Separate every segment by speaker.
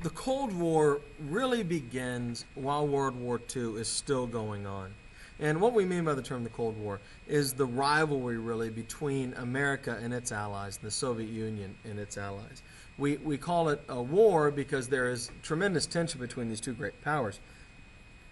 Speaker 1: The Cold War really begins while World War II is still going on. And what we mean by the term the Cold War is the rivalry really between America and its allies, and the Soviet Union and its allies. We call it a war because there is tremendous tension between these two great powers.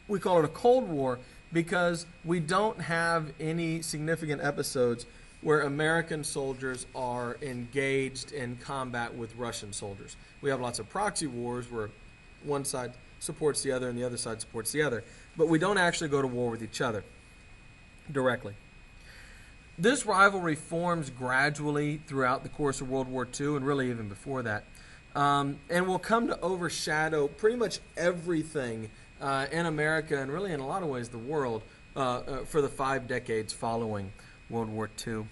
Speaker 1: We call it a Cold War because we don't have any significant episodes where American soldiers are engaged in combat with Russian soldiers. We have lots of proxy wars where one side supports the other and the other side supports the other, but we don't actually go to war with each other directly. This rivalry forms gradually throughout the course of World War II and really even before that, and will come to overshadow pretty much everything in America and really in a lot of ways the world for the 5 decades following World War II.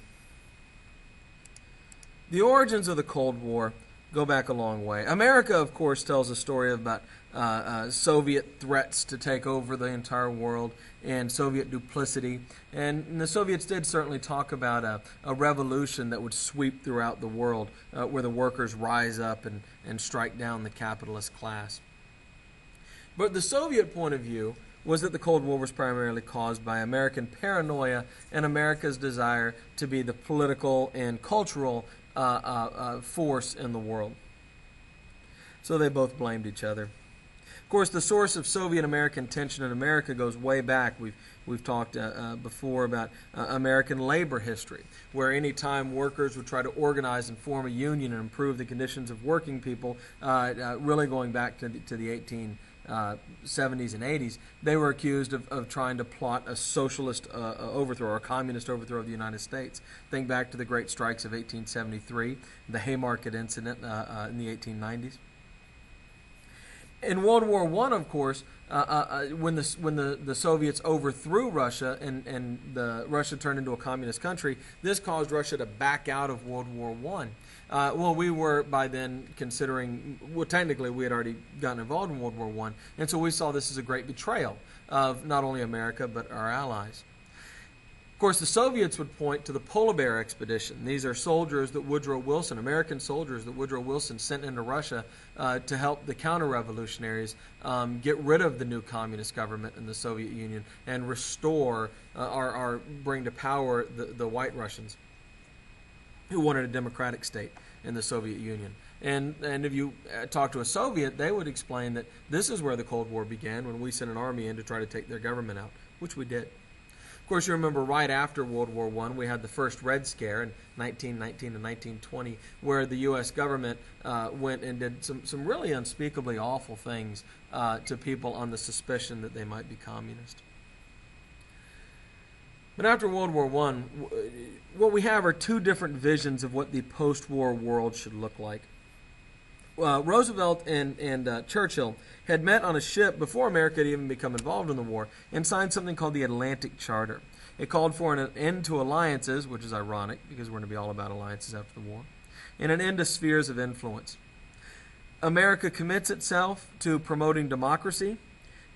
Speaker 1: The origins of the Cold War go back a long way. America, of course, tells a story about Soviet threats to take over the entire world and Soviet duplicity. And the Soviets did certainly talk about a revolution that would sweep throughout the world where the workers rise up and strike down the capitalist class. But the Soviet point of view was that the Cold War was primarily caused by American paranoia and America's desire to be the political and cultural force in the world. So they both blamed each other. Of course, the source of Soviet-American tension in America goes way back. We've talked before about American labor history, where any time workers would try to organize and form a union and improve the conditions of working people, really going back to the 1870s and 80s, they were accused of trying to plot a socialist overthrow or a communist overthrow of the United States. Think back to the Great Strikes of 1873, the Haymarket Incident in the 1890s. In World War I, of course, when the Soviets overthrew Russia and Russia turned into a communist country, this caused Russia to back out of World War I. Well, we were by then considering, well, technically we had already gotten involved in World War I, and so we saw this as a great betrayal of not only America but our allies. Of course, the Soviets would point to the Polar Bear Expedition. These are soldiers that Woodrow Wilson, American soldiers that Woodrow Wilson sent into Russia to help the counter-revolutionaries get rid of the new communist government in the Soviet Union and restore or bring to power the white Russians who wanted a democratic state in the Soviet Union. And if you talk to a Soviet, they would explain that this is where the Cold War began, when we sent an army in to try to take their government out, which we did. Of course, you remember right after World War I, we had the first Red Scare in 1919 and 1920, where the U.S. government went and did some really unspeakably awful things to people on the suspicion that they might be communist. But after World War I, what we have are two different visions of what the post-war world should look like. Roosevelt and Churchill had met on a ship before America had even become involved in the war and signed something called the Atlantic Charter. It called for an end to alliances, which is ironic because we're going to be all about alliances after the war, and an end to spheres of influence. America commits itself to promoting democracy,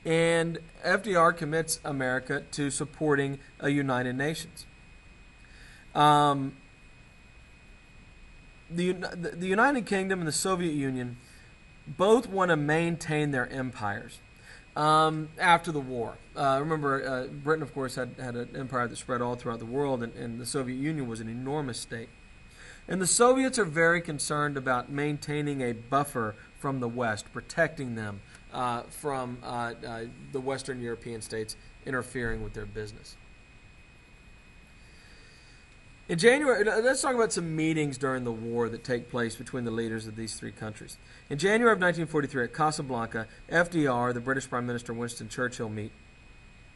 Speaker 1: and FDR commits America to supporting a United Nations. The United Kingdom and the Soviet Union both want to maintain their empires after the war. Remember, Britain, of course, had an empire that spread all throughout the world, and the Soviet Union was an enormous state. And the Soviets are very concerned about maintaining a buffer from the West, protecting them from the Western European states interfering with their business. In January, let's talk about some meetings during the war that take place between the leaders of these three countries. In January of 1943 at Casablanca, FDR, the British Prime Minister Winston Churchill meet,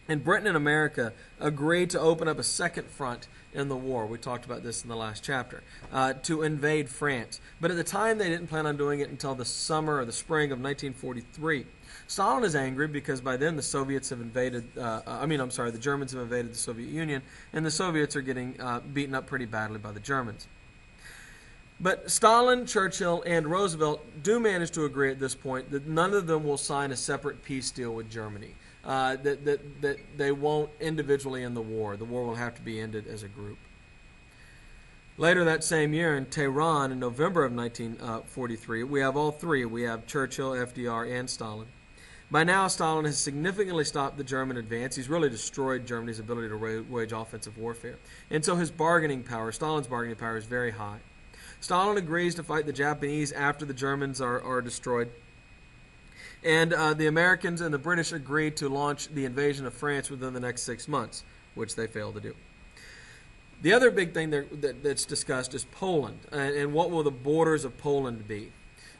Speaker 1: and Britain and America agreed to open up a second front in the war. We talked about this in the last chapter, to invade France. But at the time, they didn't plan on doing it until the summer or the spring of 1943. Stalin is angry because by then the Soviets have invaded, the Germans have invaded the Soviet Union, and the Soviets are getting beaten up pretty badly by the Germans. But Stalin, Churchill, and Roosevelt do manage to agree at this point that none of them will sign a separate peace deal with Germany, that they won't individually end the war. The war will have to be ended as a group. Later that same year in Tehran in November of 1943, we have all three. We have Churchill, FDR, and Stalin. By now, Stalin has significantly stopped the German advance. He's really destroyed Germany's ability to wage offensive warfare. And so his bargaining power, Stalin's bargaining power, is very high. Stalin agrees to fight the Japanese after the Germans are destroyed. And the Americans and the British agreed to launch the invasion of France within the next 6 months, which they failed to do. The other big thing that's discussed is Poland, and what will the borders of Poland be?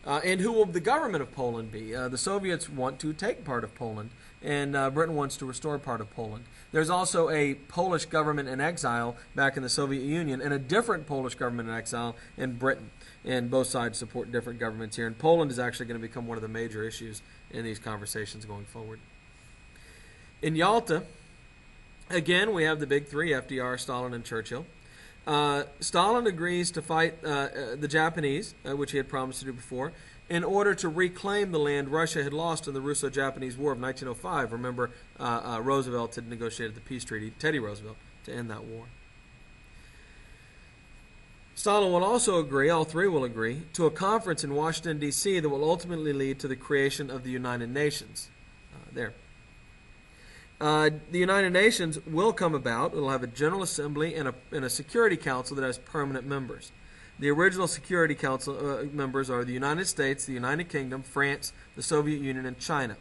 Speaker 1: And who will the government of Poland be? The Soviets want to take part of Poland, and Britain wants to restore part of Poland. There's also a Polish government in exile back in the Soviet Union, and a different Polish government in exile in Britain. And both sides support different governments here. And Poland is actually going to become one of the major issues in these conversations going forward. In Yalta, again, we have the big three, FDR, Stalin, and Churchill. Stalin agrees to fight the Japanese, which he had promised to do before, in order to reclaim the land Russia had lost in the Russo-Japanese War of 1905. Remember, Roosevelt had negotiated the peace treaty, Teddy Roosevelt, to end that war. Stalin will also agree, all three will agree, to a conference in Washington, D.C. that will ultimately lead to the creation of the United Nations. The United Nations will come about. It will have a General Assembly and a Security Council that has permanent members. The original Security Council members are the United States, the United Kingdom, France, the Soviet Union, and China.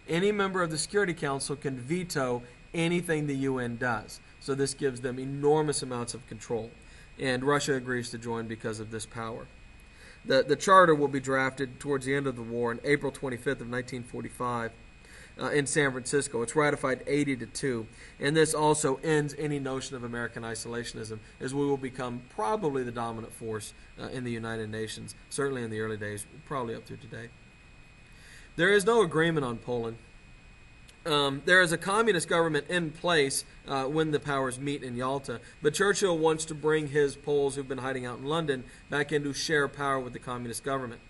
Speaker 1: Any member of the Security Council can veto anything the UN does. So this gives them enormous amounts of control. And Russia agrees to join because of this power. The charter will be drafted towards the end of the war on April 25th of 1945 in San Francisco. It's ratified 80-2. And this also ends any notion of American isolationism, as we will become probably the dominant force in the United Nations, certainly in the early days, probably up to today. There is no agreement on Poland. There is a communist government in place when the powers meet in Yalta, but Churchill wants to bring his Poles who've been hiding out in London back in to share power with the communist government.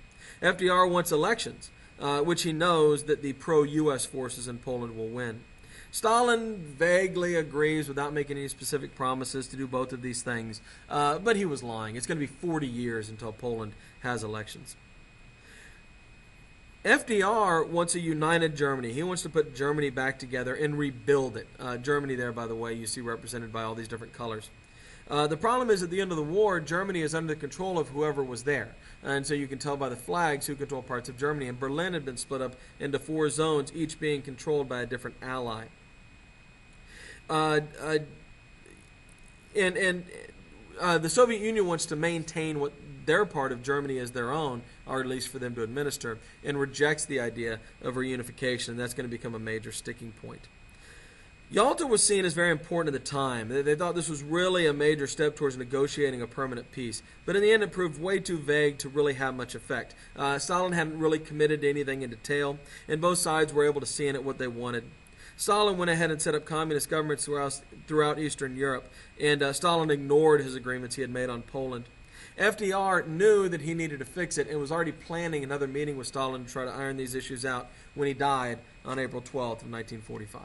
Speaker 1: FDR wants elections, which he knows that the pro-U.S. forces in Poland will win. Stalin vaguely agrees without making any specific promises to do both of these things, but he was lying. It's going to be 40 years until Poland has elections. FDR wants a united Germany. He wants to put Germany back together and rebuild it. Germany there, by the way, you see represented by all these different colors. The problem is at the end of the war, Germany is under the control of whoever was there. And so you can tell by the flags who control parts of Germany. And Berlin had been split up into 4 zones, each being controlled by a different ally. The Soviet Union wants to maintain what their part of Germany as their own, or at least for them to administer, and rejects the idea of reunification, and that's going to become a major sticking point. Yalta was seen as very important at the time. They thought this was really a major step towards negotiating a permanent peace, but in the end it proved way too vague to really have much effect. Stalin hadn't really committed to anything in detail, and both sides were able to see in it what they wanted. Stalin went ahead and set up communist governments throughout Eastern Europe, and Stalin ignored his agreements he had made on Poland. FDR knew that he needed to fix it and was already planning another meeting with Stalin to try to iron these issues out when he died on April 12th of 1945.